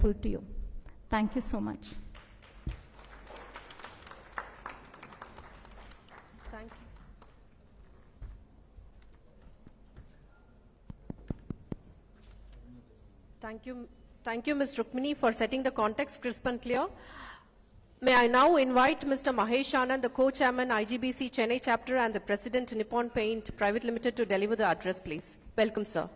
grateful to you. Thank you so much. Thank you. Thank you, Ms. Rukmini, for setting the context crisp and clear. May I now invite Mr. Mahesh Anand, the co-chairman, IGBC Chennai chapter and the president, Nippon Paint Private Limited, to deliver the address, please. Welcome, sir.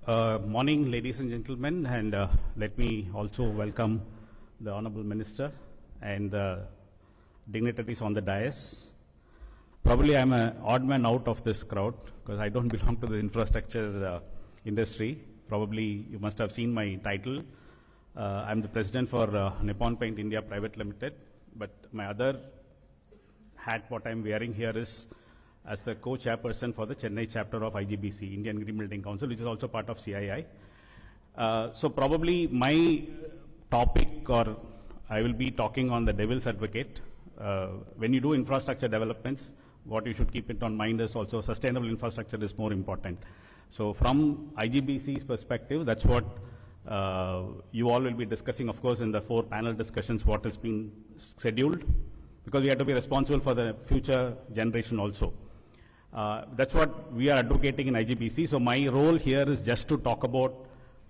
Morning, ladies and gentlemen, and let me also welcome the Honorable Minister and the dignitaries on the dais. Probably I'm an odd man out of this crowd because I don't belong to the infrastructure industry. Probably you must have seen my title. I'm the president for Nippon Paint India Private Limited, but my other hat what I'm wearing here is as the co-chairperson for the Chennai chapter of IGBC, Indian Green Building Council, which is also part of CII. So probably my topic, or I will be talking on the devil's advocate. When you do infrastructure developments, what you should keep it on mind is also sustainable infrastructure is more important. So from IGBC's perspective, that's what you all will be discussing, of course, in the 4 panel discussions, what has been scheduled, because we have to be responsible for the future generation also. That's what we are advocating in IGBC. So my role here is just to talk about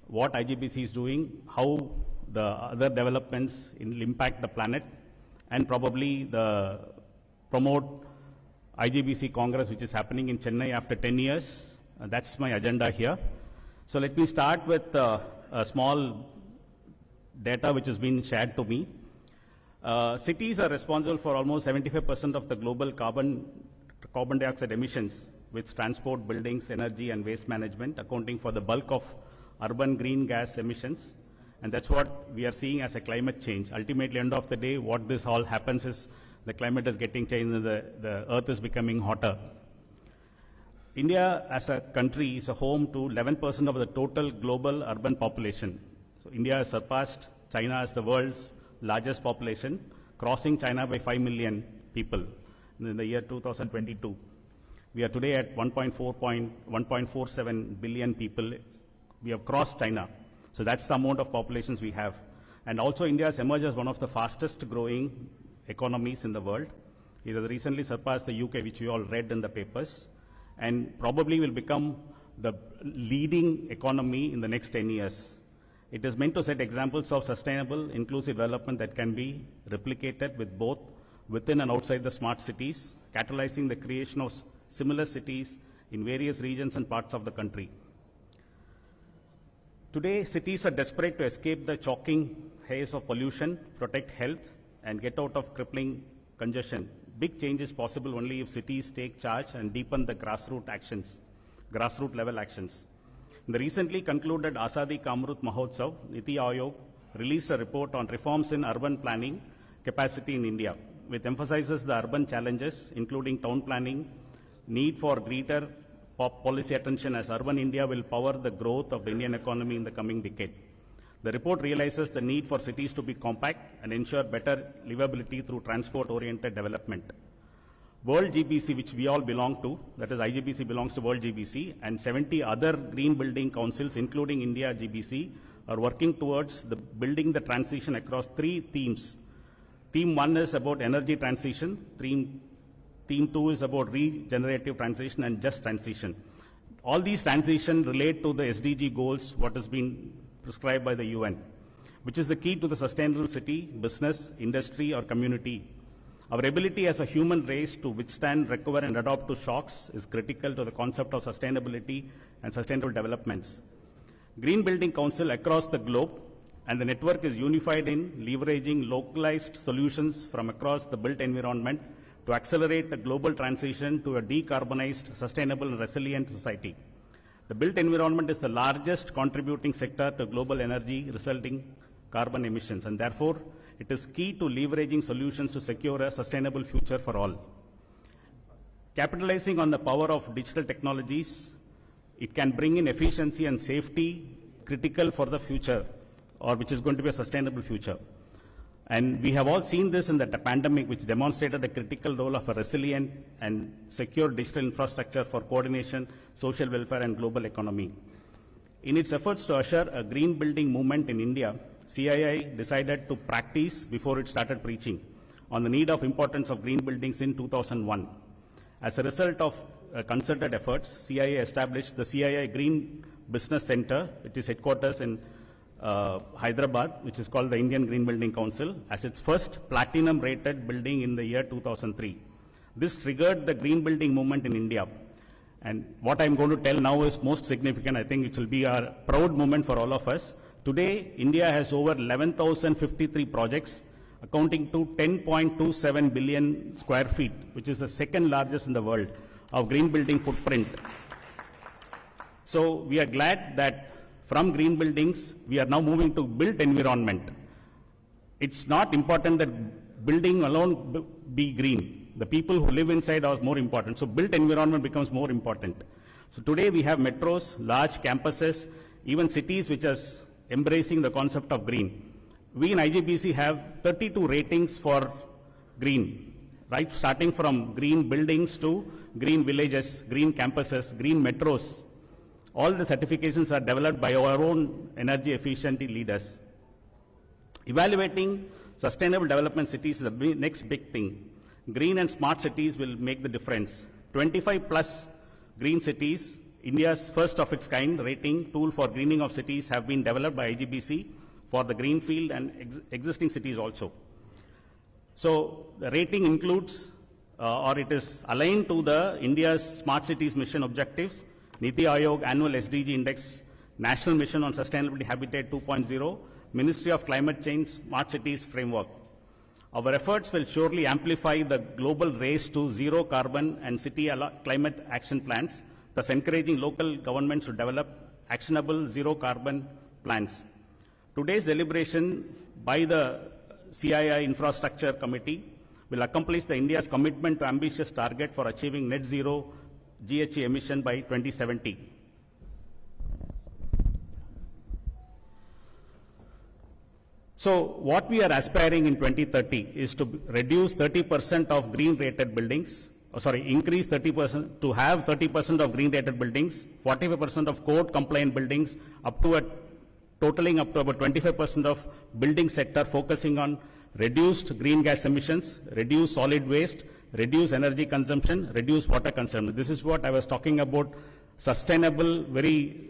what IGBC is doing, how the other developments will impact the planet, and probably the promote IGBC Congress, which is happening in Chennai after 10 years. That's my agenda here. So let me start with a small data which has been shared to me. Cities are responsible for almost 75% of the global carbon dioxide emissions, with transport, buildings, energy, and waste management accounting for the bulk of urban green gas emissions. And that's what we are seeing as a climate change. Ultimately, end of the day, what this all happens is the climate is getting changed and the earth is becoming hotter. India as a country is a home to 11% of the total global urban population. So India has surpassed China as the world's largest population, crossing China by 5 million people in the year 2022. We are today at 1.47 billion people. We have crossed China. So that's the amount of populations we have. And also India has emerged as one of the fastest growing economies in the world. It has recently surpassed the UK, which you all read in the papers, and probably will become the leading economy in the next 10 years. It is meant to set examples of sustainable, inclusive development that can be replicated with both within and outside the smart cities, catalyzing the creation of similar cities in various regions and parts of the country. Today, cities are desperate to escape the choking haze of pollution, protect health, and get out of crippling congestion. Big change is possible only if cities take charge and deepen the grassroots level actions. In the recently concluded Azadi Ka Amrut Mahotsav, Niti Aayog released a report on reforms in urban planning capacity in India, which emphasizes the urban challenges, including town planning, need for greater policy attention as urban India will power the growth of the Indian economy in the coming decade. The report realizes the need for cities to be compact and ensure better livability through transport-oriented development. World GBC, which we all belong to, that is IGBC belongs to World GBC, and 70 other green building councils, including India GBC, are working towards building the transition across 3 themes. Theme 1 is about energy transition, Theme 2 is about regenerative transition and just transition. All these transitions relate to the SDG goals, what has been prescribed by the UN, which is the key to the sustainable city, business, industry, or community. Our ability as a human race to withstand, recover, and adapt to shocks is critical to the concept of sustainability and sustainable developments. Green Building Council across the globe and the network is unified in leveraging localized solutions from across the built environment to accelerate the global transition to a decarbonized, sustainable, and resilient society. The built environment is the largest contributing sector to global energy resulting carbon emissions, and therefore it is key to leveraging solutions to secure a sustainable future for all. Capitalizing on the power of digital technologies, it can bring in efficiency and safety critical for the future, or which is going to be a sustainable future. And we have all seen this in the pandemic, which demonstrated the critical role of a resilient and secure digital infrastructure for coordination, social welfare, and global economy. In its efforts to usher a green building movement in India, CII decided to practice before it started preaching on the need of importance of green buildings in 2001. As a result of concerted efforts, CII established the CII Green Business Center, which is headquarters in Hyderabad, which is called the Indian Green Building Council, as its first platinum-rated building in the year 2003. This triggered the green building movement in India. And what I'm going to tell now is most significant. I think it will be a proud moment for all of us. Today, India has over 11,053 projects, accounting to 10.27 billion square feet, which is the second largest in the world, of green building footprint. So we are glad that from green buildings, we are now moving to built environment. It's not important that building alone be green. The people who live inside are more important. So built environment becomes more important. So today we have metros, large campuses, even cities which are embracing the concept of green. We in IGBC have 32 ratings for green, right? Starting from green buildings to green villages, green campuses, green metros. All the certifications are developed by our own energy efficiency leaders. Evaluating sustainable development cities is the next big thing. Green and smart cities will make the difference. 25 plus green cities, India's first of its kind rating tool for greening of cities, have been developed by IGBC for the greenfield and existing cities also. So the rating includes, or it is aligned to the India's smart cities mission objectives, Niti Aayog Annual SDG Index, National Mission on Sustainability Habitat 2.0, Ministry of Climate Change Smart Cities Framework. Our efforts will surely amplify the global race to zero carbon and city climate action plans, thus encouraging local governments to develop actionable zero carbon plans. Today's deliberation by the CII Infrastructure Committee will accomplish India's commitment to ambitious target for achieving net zero GHG emission by 2070. So what we are aspiring in 2030 is to reduce 30% of green rated buildings, increase 30%, to have 30% of green rated buildings, 45% of code compliant buildings, totaling up to about 25% of building sector focusing on reduced green gas emissions, reduce solid waste, reduce energy consumption, reduce water consumption. This is what I was talking about, sustainable, very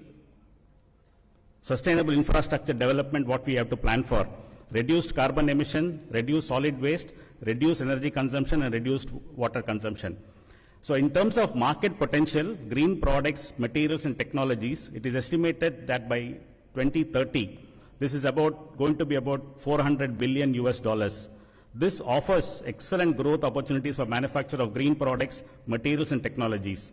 sustainable infrastructure development, what we have to plan for. Reduced carbon emission, reduce solid waste, reduce energy consumption, and reduced water consumption. So in terms of market potential, green products, materials, and technologies, it is estimated that by 2030, this is going to be about $400 billion US. This offers excellent growth opportunities for manufacture of green products, materials, and technologies.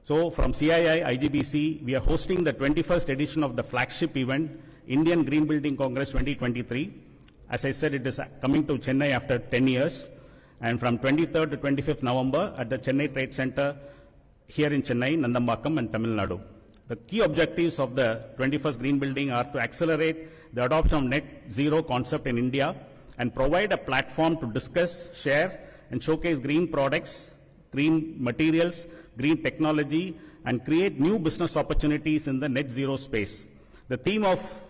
So from CII, IGBC, we are hosting the 21st edition of the flagship event, Indian Green Building Congress 2023. As I said, it is coming to Chennai after 10 years. And from 23rd to 25th November at the Chennai Trade Center here in Chennai, Nandambakam, and Tamil Nadu. The key objectives of the 21st Green Building are to accelerate the adoption of net zero concept in India and provide a platform to discuss, share, and showcase green products, green materials, green technology, and create new business opportunities in the net zero space. The theme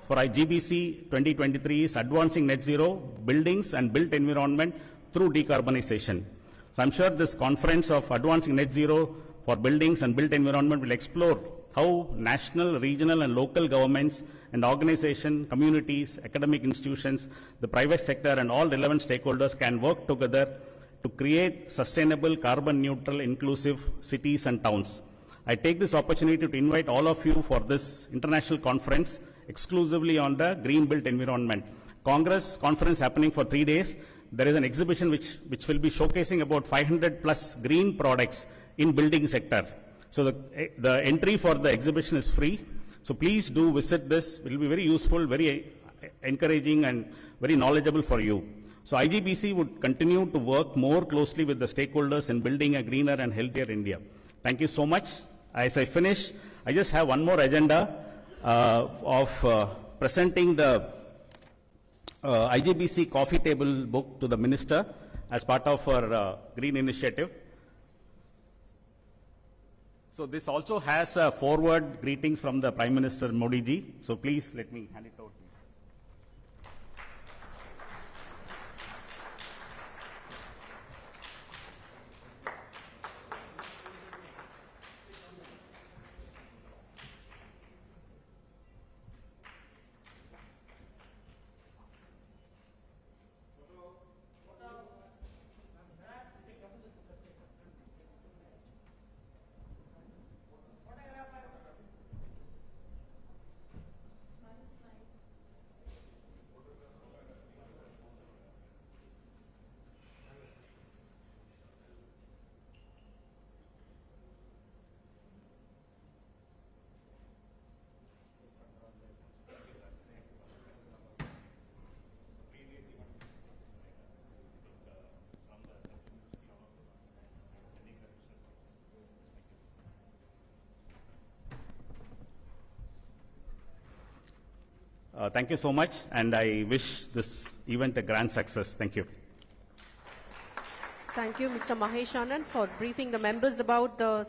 for IGBC 2023 is advancing net zero buildings and built environment through decarbonization. So I'm sure this conference of advancing net zero for buildings and built environment will explore how national, regional, and local governments and organizations, communities, academic institutions, the private sector, and all relevant stakeholders can work together to create sustainable, carbon neutral, inclusive cities and towns. I take this opportunity to invite all of you for this international conference exclusively on the green built environment. Conference happening for 3 days. There is an exhibition which will be showcasing about 500 plus green products in building sector. So the entry for the exhibition is free. So please do visit this. It will be very useful, very encouraging, and very knowledgeable for you. So IGBC would continue to work more closely with the stakeholders in building a greener and healthier India. Thank you so much. As I finish, I just have one more agenda of presenting the IGBC coffee table book to the minister as part of our green initiative. So this also has forward greetings from the Prime Minister Modi ji. So please let me hand it over to you. Thank you so much, and I wish this event a grand success. Thank you. Thank you, Mr. Mahesh Anand, for briefing the members about the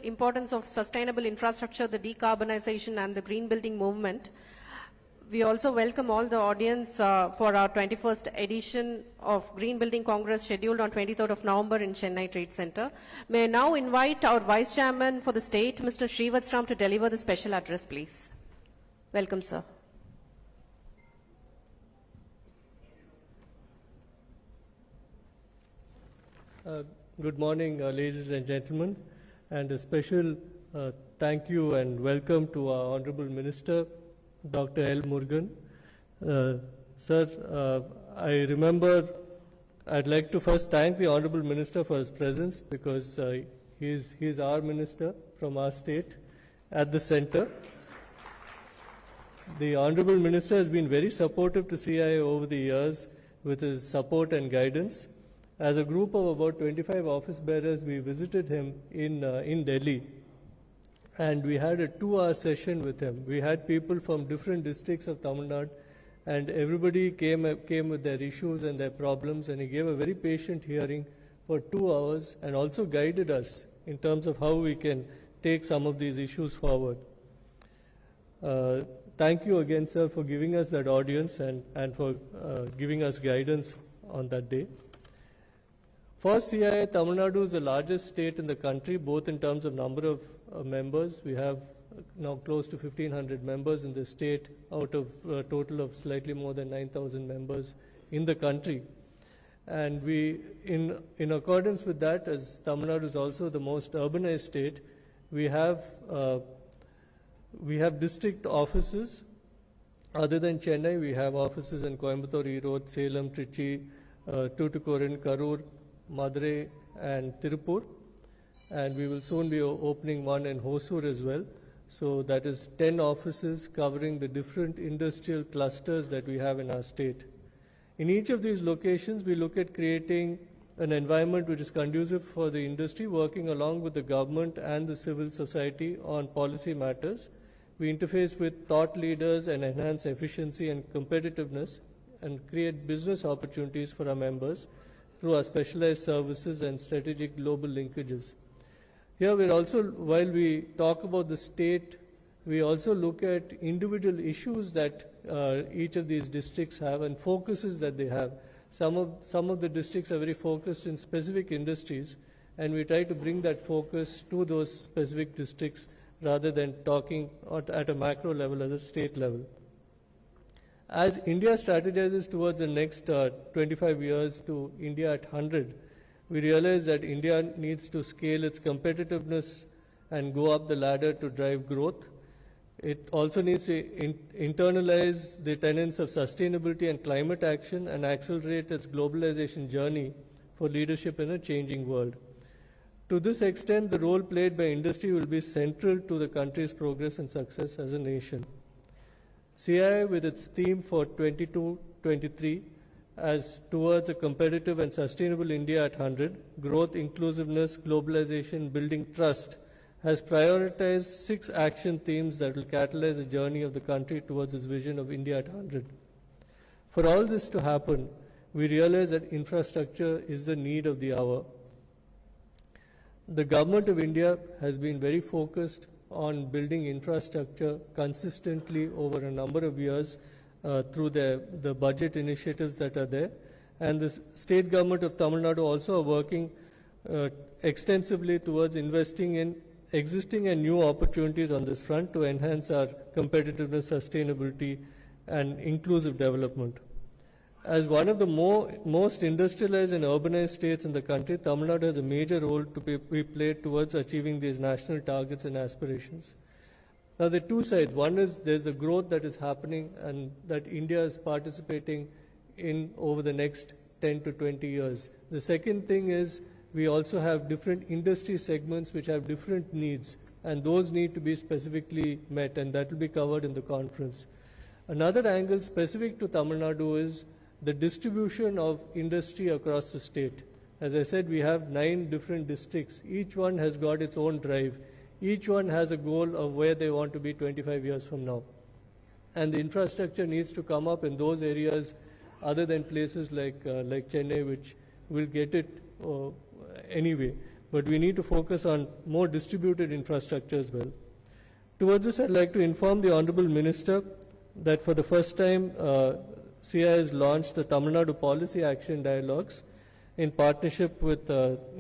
importance of sustainable infrastructure, the decarbonization and the green building movement. We also welcome all the audience for our 21st edition of Green Building Congress scheduled on 23rd of November in Chennai Trade Center. May I now invite our Vice Chairman for the state, Mr. Srivatsram, to deliver the special address, please. Welcome, sir. Good morning, ladies and gentlemen, and a special thank you and welcome to our Honorable Minister, Dr. L. Murugan. Sir, I remember I'd like to first thank the Honorable Minister for his presence because he's our minister from our state at the center. The Honorable Minister has been very supportive to CII over the years with his support and guidance. As a group of about 25 office bearers, we visited him in Delhi, and we had a 2-hour session with him. We had people from different districts of Tamil Nadu, and everybody came with their issues and their problems, and he gave a very patient hearing for 2 hours and also guided us in terms of how we can take some of these issues forward. Thank you again, sir, for giving us that audience and for giving us guidance on that day. For CII, Tamil Nadu is the largest state in the country, both in terms of number of members. We have now close to 1,500 members in the state out of a total of slightly more than 9,000 members in the country. And we, in accordance with that, as Tamil Nadu is also the most urbanized state, we have district offices. Other than Chennai, we have offices in Coimbatore, Erode, Salem, Trichy, Tuticorin, Karur, Madurai and Tirupur, and we will soon be opening one in Hosur as well. So that is 10 offices covering the different industrial clusters that we have in our state. In each of these locations, we look at creating an environment which is conducive for the industry, working along with the government and the civil society on policy matters. We interface with thought leaders and enhance efficiency and competitiveness and create business opportunities for our members through our specialized services and strategic global linkages. Here we're also, while we talk about the state, we also look at individual issues that each of these districts have and focuses that they have. Some of the districts are very focused in specific industries, and we try to bring that focus to those specific districts rather than talking at a macro level, at a state level. As India strategizes towards the next 25 years to India at 100, we realize that India needs to scale its competitiveness and go up the ladder to drive growth. It also needs to internalize the tenets of sustainability and climate action and accelerate its globalization journey for leadership in a changing world. To this extent, the role played by industry will be central to the country's progress and success as a nation. CII, with its theme for 22-23 as towards a competitive and sustainable India at 100, growth, inclusiveness, globalization, building trust, has prioritized 6 action themes that will catalyze the journey of the country towards its vision of India at 100. For all this to happen, we realize that infrastructure is the need of the hour. The government of India has been very focused on building infrastructure consistently over a number of years through the budget initiatives that are there. And the state government of Tamil Nadu also are working extensively towards investing in existing and new opportunities on this front to enhance our competitiveness, sustainability, and inclusive development. As one of the most industrialized and urbanized states in the country, Tamil Nadu has a major role to be played towards achieving these national targets and aspirations. Now, there are two sides. One is there's a growth that is happening and that India is participating in over the next 10 to 20 years. The second thing is we also have different industry segments which have different needs, and those need to be specifically met, and that will be covered in the conference. Another angle specific to Tamil Nadu is the distribution of industry across the state. As I said, we have 9 different districts. Each one has got its own drive. Each one has a goal of where they want to be 25 years from now. And the infrastructure needs to come up in those areas other than places like Chennai, which will get it anyway. But we need to focus on more distributed infrastructure as well. Towards this, I'd like to inform the Honorable Minister that for the first time, CII has launched the Tamil Nadu Policy Action Dialogues in partnership with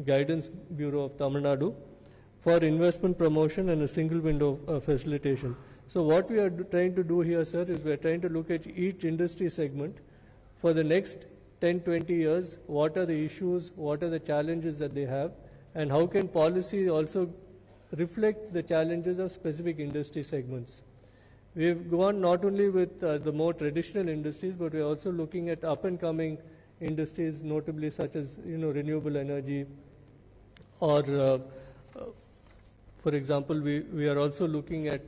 Guidance Bureau of Tamil Nadu for investment promotion and a single window facilitation. So what we are trying to do here, sir, is we are trying to look at each industry segment for the next 10-20 years. What are the issues, what are the challenges that they have, and how can policy also reflect the challenges of specific industry segments. We've gone not only with the more traditional industries, but we're also looking at up-and-coming industries, notably such as renewable energy, or for example, we are also looking at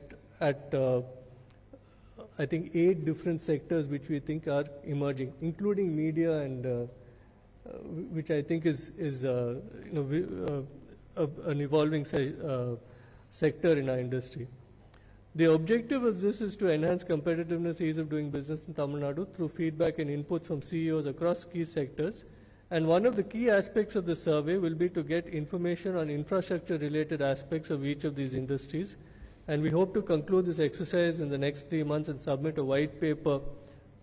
I think 8 different sectors which we think are emerging, including media, and which I think is an evolving sector in our industry. The objective of this is to enhance competitiveness, ease of doing business in Tamil Nadu through feedback and inputs from CEOs across key sectors. And one of the key aspects of the survey will be to get information on infrastructure-related aspects of each of these industries. And we hope to conclude this exercise in the next 3 months and submit a white paper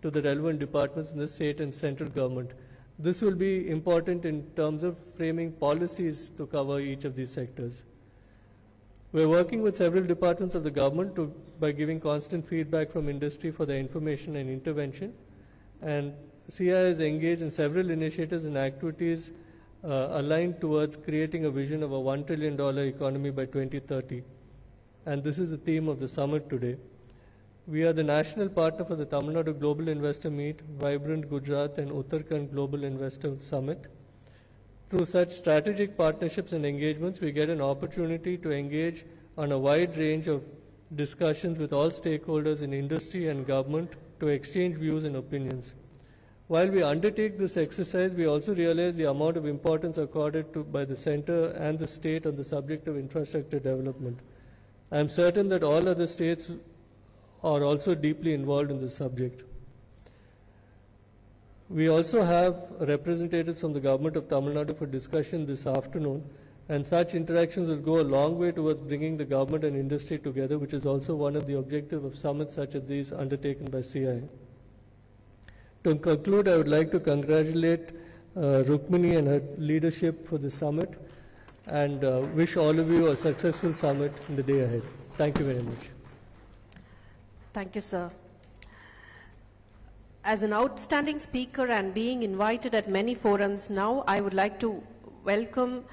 to the relevant departments in the state and central government. This will be important in terms of framing policies to cover each of these sectors. We're working with several departments of the government by giving constant feedback from industry for their information and intervention. And CII is engaged in several initiatives and activities aligned towards creating a vision of a $1 trillion economy by 2030. And this is the theme of the summit today. We are the national partner for the Tamil Nadu Global Investor Meet, Vibrant Gujarat, and Uttarakhand Global Investor Summit. Through such strategic partnerships and engagements, we get an opportunity to engage on a wide range of discussions with all stakeholders in industry and government to exchange views and opinions. While we undertake this exercise, we also realize the amount of importance accorded by the center and the state on the subject of infrastructure development. I am certain that all other states are also deeply involved in this subject. We also have representatives from the government of Tamil Nadu for discussion this afternoon, and such interactions will go a long way towards bringing the government and industry together, which is also one of the objectives of summits such as these undertaken by CII. To conclude, I would like to congratulate Rukmini and her leadership for the summit, and wish all of you a successful summit in the day ahead. Thank you very much. Thank you, sir. As an outstanding speaker and being invited at many forums, now I would like to welcome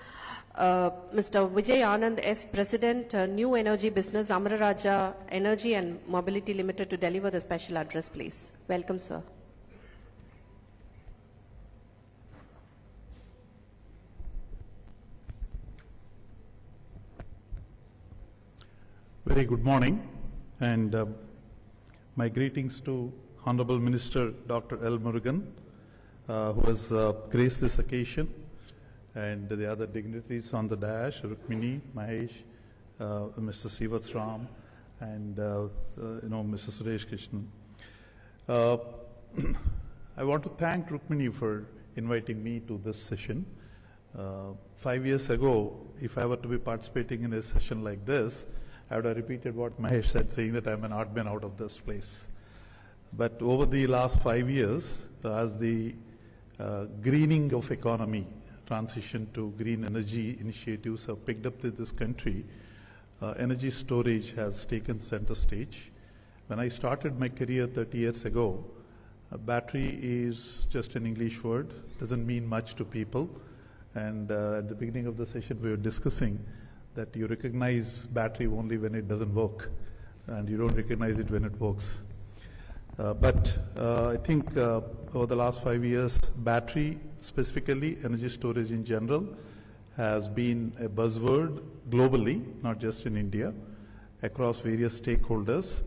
Mr. Vijay Anand S., President, New Energy Business, Amara Raja Energy and Mobility Limited, to deliver the special address, please. Welcome, sir. Very good morning, and my greetings to Honorable Minister Dr. L. Murugan, who has graced this occasion, and the other dignitaries on the dais, Rukmini, Mahesh, Mr. Sivats Ram, and Mr. Suresh Krishnan. I want to thank Rukmini for inviting me to this session. 5 years ago, if I were to be participating in a session like this, I would have repeated what Mahesh said, saying that I'm an odd man out of this place. But over the last 5 years, as the greening of economy, transition to green energy initiatives have picked up in this country, energy storage has taken center stage. When I started my career 30 years ago, a battery is just an English word, doesn't mean much to people. And at the beginning of the session, we were discussing that you recognize battery only when it doesn't work, and you don't recognize it when it works. But I think over the last 5 years, battery, specifically energy storage in general, has been a buzzword globally, not just in India, across various stakeholders,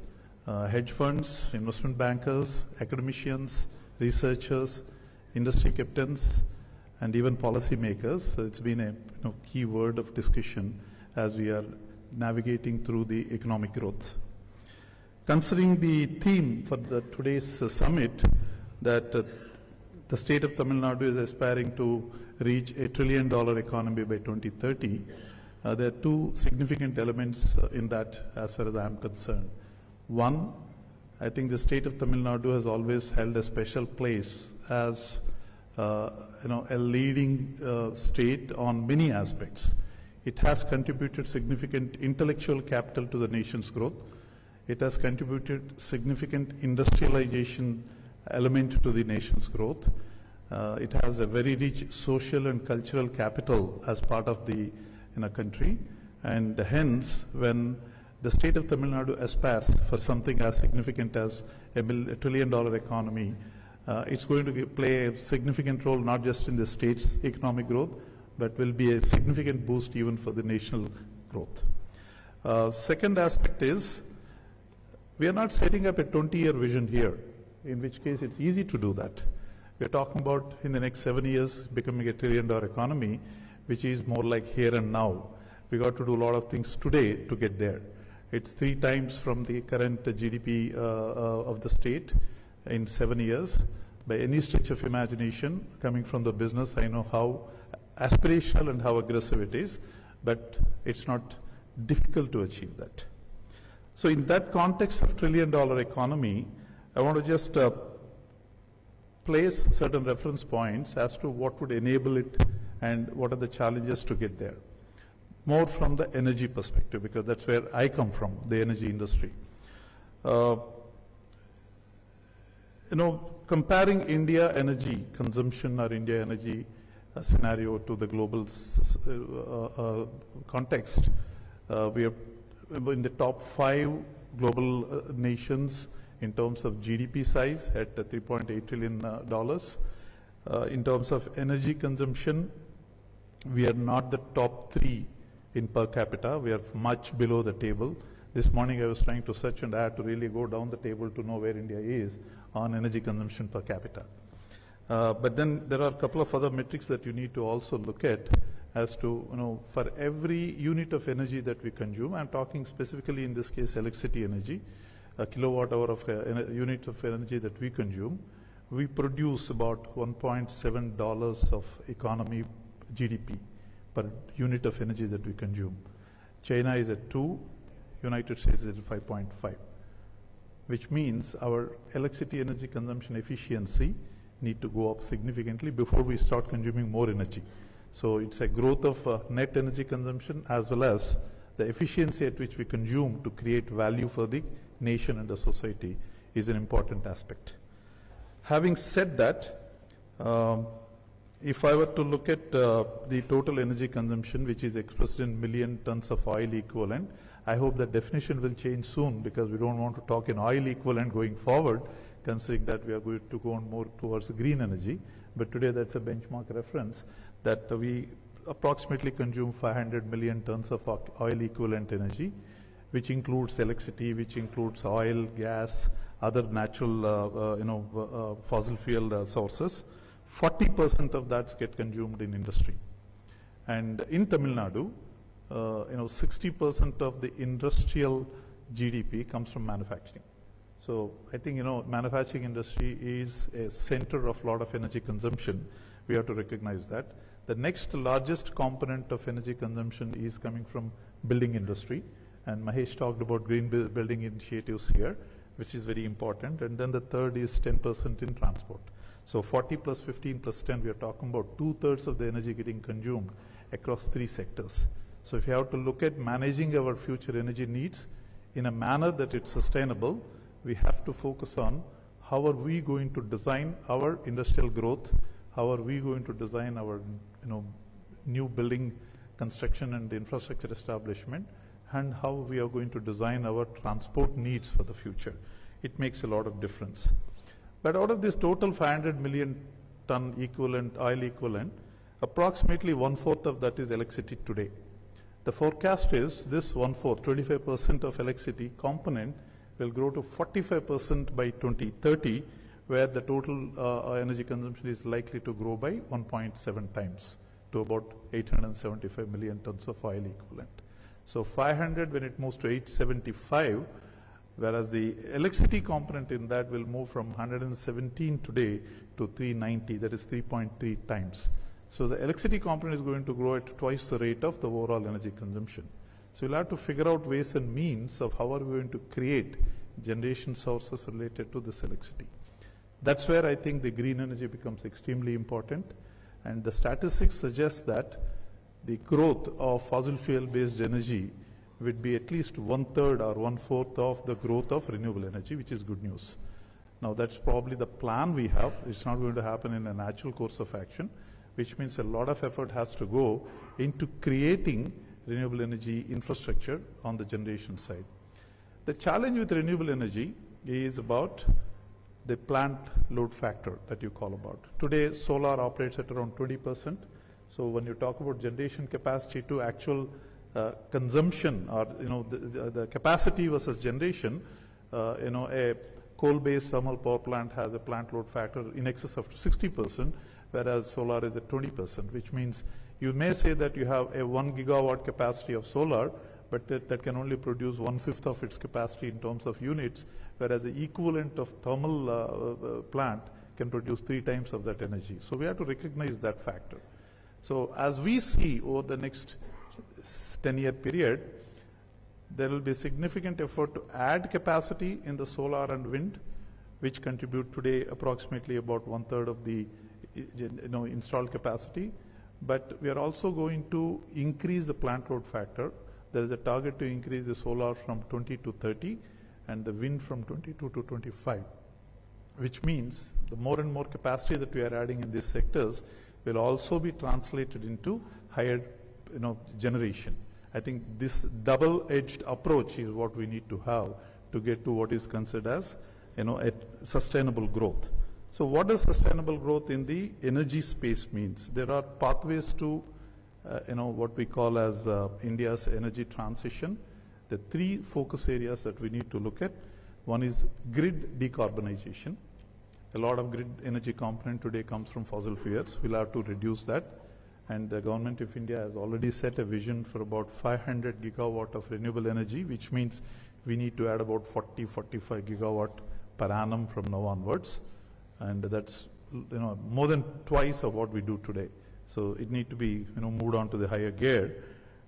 hedge funds, investment bankers, academicians, researchers, industry captains, and even policymakers. So it's been a key word of discussion as we are navigating through the economic growth. Considering the theme for today's summit, that the state of Tamil Nadu is aspiring to reach $1 trillion economy by 2030, there are two significant elements in that as far as I am concerned. One, I think the state of Tamil Nadu has always held a special place as a leading state on many aspects. It has contributed significant intellectual capital to the nation's growth. It has contributed significant industrialization element to the nation's growth. It has a very rich social and cultural capital as part of the country, and hence when the state of Tamil Nadu aspires for something as significant as $1 trillion economy, it's going to play a significant role not just in the state's economic growth, but will be a significant boost even for the national growth. Second aspect is, we are not setting up a 20-year vision here, in which case it's easy to do that. We're talking about in the next 7 years becoming $1 trillion economy, which is more like here and now. We got to do a lot of things today to get there. It's 3 times from the current GDP of the state in 7 years. By any stretch of imagination, coming from the business, I know how aspirational and how aggressive it is, but it's not difficult to achieve that. So in that context of $1 trillion economy, I want to just place certain reference points as to what would enable it and what are the challenges to get there. More from the energy perspective, because that's where I come from, the energy industry. Comparing India energy consumption or India energy scenario to the global context, we are in the top 5 global nations in terms of GDP size at $3.8 trillion. In terms of energy consumption, we are not the top 3 in per capita. We are much below the table. This morning I was trying to search and I had to really go down the table to know where India is on energy consumption per capita. But then there are a couple of other metrics that you need to also look at as to, for every unit of energy that we consume, I'm talking specifically in this case electricity energy, a kilowatt hour of unit of energy that we consume, we produce about $1.7 of economy GDP per unit of energy that we consume. China is at 2, United States is at 5.5, which means our electricity energy consumption efficiency need to go up significantly before we start consuming more energy. So it's a growth of net energy consumption as well as the efficiency at which we consume to create value for the nation and the society is an important aspect. Having said that, if I were to look at the total energy consumption, which is expressed in million tons of oil equivalent, I hope that definition will change soon because we don't want to talk in oil equivalent going forward, considering that we are going to go on more towards green energy. But today that's a benchmark reference that we approximately consume 500 million tons of oil equivalent energy, which includes electricity, which includes oil, gas, other natural fossil fuel sources. 40% of that get consumed in industry. And in Tamil Nadu, 60% of the industrial GDP comes from manufacturing. So I think, manufacturing industry is a center of a lot of energy consumption. We have to recognize that. The next largest component of energy consumption is coming from building industry. And Mahesh talked about green building initiatives here, which is very important. And then the third is 10% in transport. So 40 plus 15 plus 10, we are talking about 2/3 of the energy getting consumed across 3 sectors. So if you have to look at managing our future energy needs in a manner that it's sustainable, we have to focus on how are we going to design our industrial growth, how are we going to design our new building construction and infrastructure establishment, and how we are going to design our transport needs for the future. It makes a lot of difference. But out of this total 500 million ton equivalent, oil equivalent, approximately 1/4 of that is electricity today. The forecast is this 1/4, 25% of electricity component will grow to 45% by 2030, where the total energy consumption is likely to grow by 1.7 times to about 875 million tons of oil equivalent. So 500 when it moves to 875, whereas the electricity component in that will move from 117 today to 390, that is 3.3 times. So the electricity component is going to grow at twice the rate of the overall energy consumption. So we'll have to figure out ways and means of how are we going to create generation sources related to this electricity. That's where I think the green energy becomes extremely important. And the statistics suggest that the growth of fossil fuel-based energy would be at least 1/3 or 1/4 of the growth of renewable energy, which is good news. Now that's probably the plan we have. It's not going to happen in a natural course of action, which means a lot of effort has to go into creating renewable energy infrastructure on the generation side. The challenge with renewable energy is about the plant load factor that you call about. Today, solar operates at around 20%. So when you talk about generation capacity to actual consumption, or the capacity versus generation, a coal-based thermal power plant has a plant load factor in excess of 60%, whereas solar is at 20%, which means you may say that you have a 1 gigawatt capacity of solar, but that can only produce 1/5 of its capacity in terms of units, whereas the equivalent of thermal plant can produce 3 times of that energy. So we have to recognize that factor. So as we see over the next 10-year period, there will be significant effort to add capacity in the solar and wind, which contribute today approximately about 1/3 of the installed capacity. But we are also going to increase the plant load factor. There is a target to increase the solar from 20 to 30 and the wind from 22 to 25, which means the more and more capacity that we are adding in these sectors will also be translated into higher generation. I think this double-edged approach is what we need to have to get to what is considered as a sustainable growth. So what does sustainable growth in the energy space means? There are pathways to what we call as India's energy transition. The 3 focus areas that we need to look at. One is grid decarbonization. A lot of grid energy component today comes from fossil fuels. We'll have to reduce that. And the government of India has already set a vision for about 500 gigawatt of renewable energy, which means we need to add about 40-45 gigawatt per annum from now onwards. And that's more than twice of what we do today. So it needs to be moved on to the higher gear.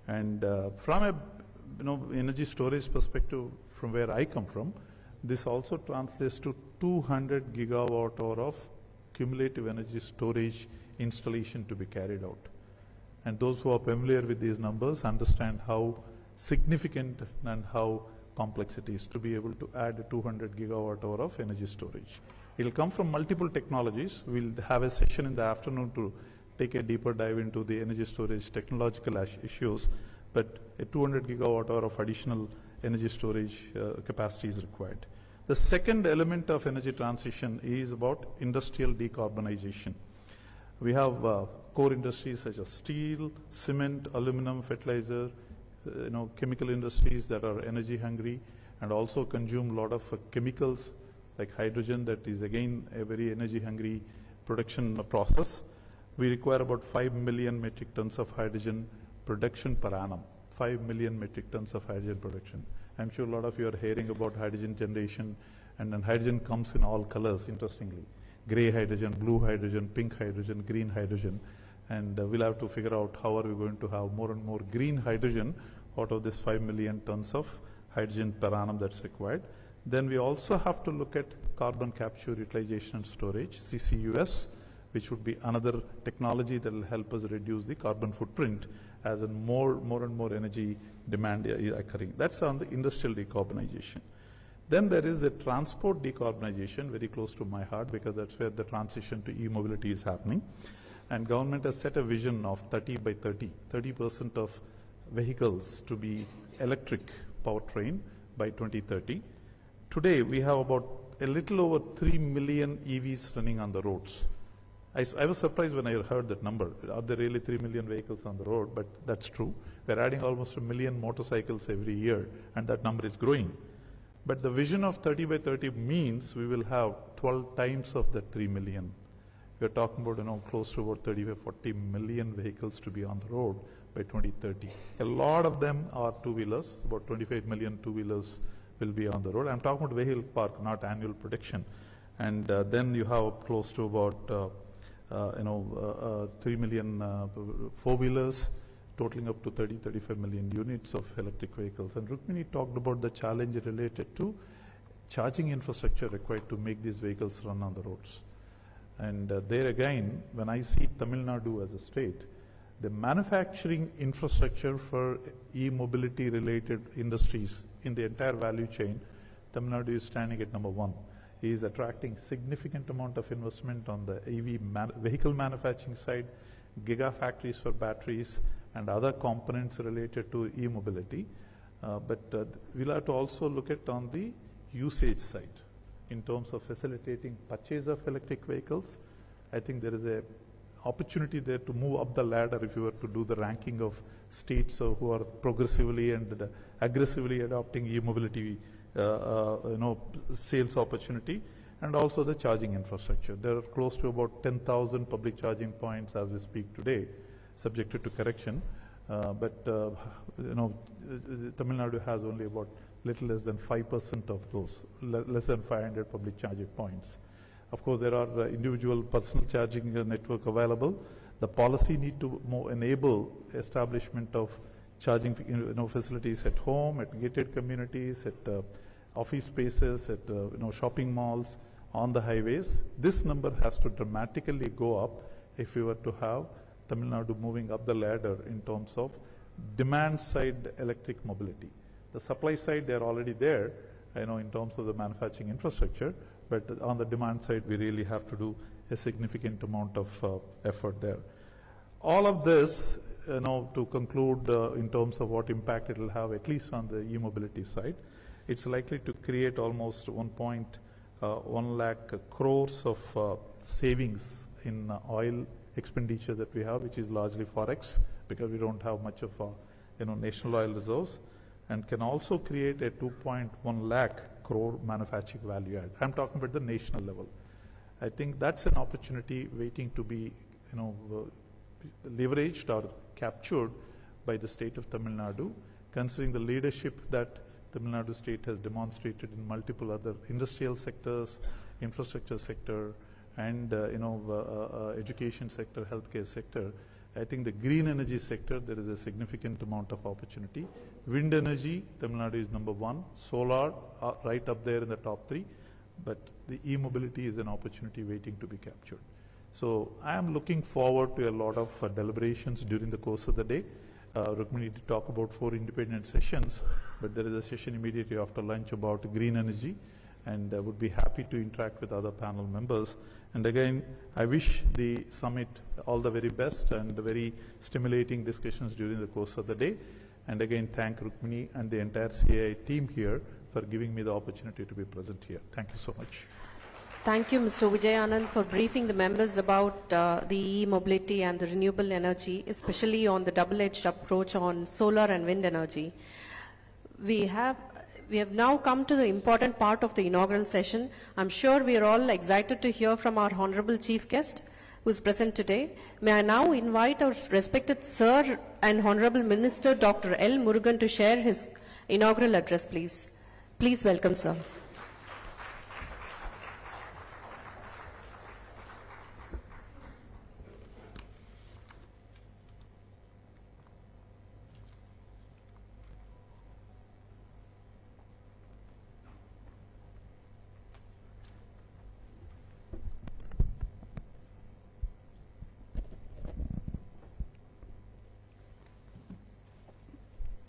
And from a energy storage perspective, from where I come from, this also translates to 200 gigawatt hour of cumulative energy storage installation to be carried out. And those who are familiar with these numbers understand how significant and how complex it is to be able to add 200 gigawatt hour of energy storage. It will come from multiple technologies. We'll have a session in the afternoon to take a deeper dive into the energy storage technological issues, but a 200 gigawatt hour of additional energy storage capacity is required. The second element of energy transition is about industrial decarbonization. We have core industries such as steel, cement, aluminum, fertilizer, chemical industries that are energy hungry and also consume a lot of chemicals like hydrogen, that is again a very energy hungry production process. We require about 5 million metric tons of hydrogen production per annum. 5 million metric tons of hydrogen production. I'm sure a lot of you are hearing about hydrogen generation, and then hydrogen comes in all colors, interestingly. Gray hydrogen, blue hydrogen, pink hydrogen, green hydrogen. And we'll have to figure out how are we going to have more and more green hydrogen out of this 5 million tons of hydrogen per annum that's required. Then we also have to look at carbon capture, utilization and storage, CCUS, which would be another technology that will help us reduce the carbon footprint as in more and more energy demand occurring. That's on the industrial decarbonization. Then there is the transport decarbonization, very close to my heart because that's where the transition to e-mobility is happening. And government has set a vision of 30 by 30, 30% of vehicles to be electric powertrain by 2030. Today, we have about a little over 3 million EVs running on the roads. I was surprised when I heard that number. Are there really 3 million vehicles on the road? But that's true. We're adding almost 1 million motorcycles every year, and that number is growing. But the vision of 30 by 30 means we will have 12 times of that 3 million. We're talking about, close to about 35, 40 million vehicles to be on the road by 2030. A lot of them are two-wheelers. About 25 million two-wheelers will be on the road. I'm talking about vehicle park, not annual production. And then you have close to about 3 million four-wheelers, totaling up to 30, 35 million units of electric vehicles. And Rukmini talked about the challenge related to charging infrastructure required to make these vehicles run on the roads. And there again, when I see Tamil Nadu as a state, the manufacturing infrastructure for e-mobility related industries in the entire value chain, Tamil Nadu is standing at number 1. He is attracting significant amount of investment on the EV vehicle manufacturing side, gigafactories for batteries, and other components related to e-mobility. But we'll have to also look at on the usage side in terms of facilitating purchase of electric vehicles. I think there is a opportunity there to move up the ladder if you were to do the ranking of states who are progressively and aggressively adopting e-mobility sales opportunity, and also the charging infrastructure. There are close to about 10,000 public charging points as we speak today, subjected to correction. But Tamil Nadu has only about little less than 5% of those, less than 500 public charging points. Of course, there are individual personal charging network available. The policy need to enable establishment of charging facilities at home, at gated communities, at office spaces, at shopping malls, on the highways. This number has to dramatically go up if we were to have Tamil Nadu moving up the ladder in terms of demand side electric mobility. The supply side, they're already there, in terms of the manufacturing infrastructure, but on the demand side, we really have to do a significant amount of effort there. All of this, to conclude in terms of what impact it will have, at least on the e-mobility side, it's likely to create almost 1.1 lakh crores of savings in oil expenditure that we have, which is largely forex, because we don't have much of national oil reserves, and can also create a 2.1 lakh crore manufacturing value add. I'm talking about the national level. I think that's an opportunity waiting to be leveraged or captured by the state of Tamil Nadu, considering the leadership that Tamil Nadu state has demonstrated in multiple other industrial sectors, infrastructure sector, and education sector, healthcare sector. I think the green energy sector, there is a significant amount of opportunity. Wind energy, Tamil Nadu is number 1. Solar, right up there in the top 3. But the e-mobility is an opportunity waiting to be captured. So I am looking forward to a lot of deliberations during the course of the day. Rukmini to talk about 4 independent sessions, but there is a session immediately after lunch about green energy, and would be happy to interact with other panel members. And again, I wish the summit all the very best and the very stimulating discussions during the course of the day. And again, thank Rukmini and the entire CII team here for giving me the opportunity to be present here. Thank you so much. Thank you, Mr. Vijayanand, for briefing the members about the e-mobility and the renewable energy, especially on the double-edged approach on solar and wind energy. We have now come to the important part of the inaugural session. I'm sure we are all excited to hear from our Honorable Chief Guest, who is present today. May I now invite our respected Sir and Honorable Minister, Dr. L. Murugan, to share his inaugural address, please. Please welcome, sir.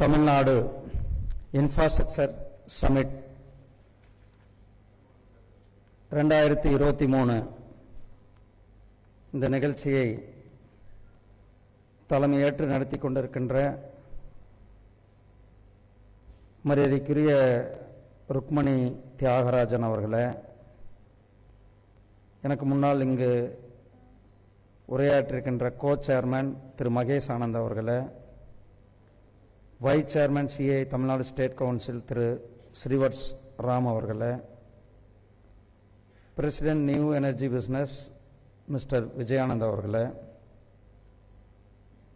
Tamilnadu Infrastructure Summit 2023 இந்த நிகழ்ச்சியை தலைமையேற்று நடத்தி கொண்டிருக்கின்ற மரியாதைக்குரிய ருக்மணி தியாகராஜன் அவர்களே, எனக்கு முன்னால் இங்கு உரையாற்றிருக்கின்ற கோ-சேர்மன் திரு மகேஷ் ஆனந்த் அவர்களே, vice chairman CA Tamil Nadu state council திரு ஸ்ரீவத்ஸ் ராம் அவர்களே, president new energy business mister Vijayanand அவர்களே,